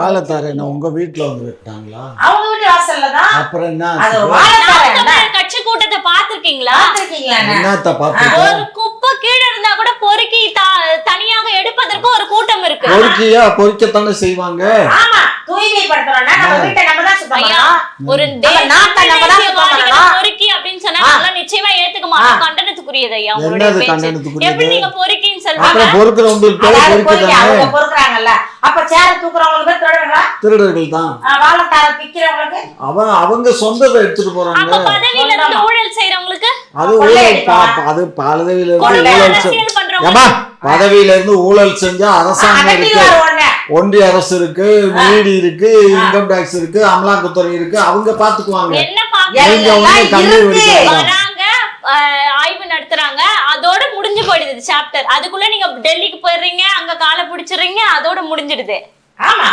வாழைத்தார என்ன உங்க வீட்டுல வந்து விட்டாங்களா? அவங்க வீட்டு வாசல்ல தான். அப்புறம் என்ன அது வாழைத்தார கட்சி கூட்டத்தை பாத்துருக்கீங்களா? என்னத்த பாத்து ஒரு குப்பை கீழே இருந்தா கூட பொறுக்கி தனியாக எடுப்பதற்கு ஒரு கூட்டம் இருக்கு. பொறுக்கியா பொறுக்கத்தானே செய்வாங்க. ஆமா, தூய்மைப்படுத்துறோம்னா நம்ம வீட்டை நம்ம தான் சுத்தம் பண்ணணும். ஒரு நாட்டை நம்ம தான் சுத்தம் பண்ணணும். பொறுக்கி அப்படின்னு சொன்னா நல்லா நிச்சயமா ஏத்துக்க மாட்டோம். கண்டனத்துக்குரியது ஐயா உங்களுடைய என்னது பேச்சு. கண்டனத்துக்குரியது? எப்படி நீங்க பொறுக்கின்னு சொல்றீங்க? அப்புறம் பொறுக்கிறவங்களுக்கு பேர் பொறுக்குதானே. அவங்க பொறுக்குறாங்கல்ல, அப்ப சேர தூக்குறவங்களுக்கு பேர் திருடர்களா? திருடர்கள் தான். வாழைத்தார பிக்கிறவங்களுக்கு அவங்க சொந்தத்தை எடுத்துட்டு போறாங்க. அப்ப பதவியில இருந்து ஊழல் செய்யறவங்களுக்கு அது ஊழல் அது பதவியில இருந்து ஊழல் ஏமா பதவியில இருந்து ஊழல் செஞ்சா அரசாங்கம் இருக்கு, ஒன்றிய அரசு இருக்கு, நீதி இருக்கு, இன்கம் டாக்ஸ் இருக்கு, அமலாக்கத்துறை இருக்கு, அவங்க பாத்துக்குவாங்க. என்ன வராங்க ஆய்வு நடத்துறாங்க, அதோட முடிஞ்சு போயிடுது சாப்டர். அதுக்குள்ள நீங்க டெல்லிக்கு போயிடுறீங்க, அங்க காலை பிடிச்சிடுறீங்க, அதோட முடிஞ்சிடுது. ஆமா.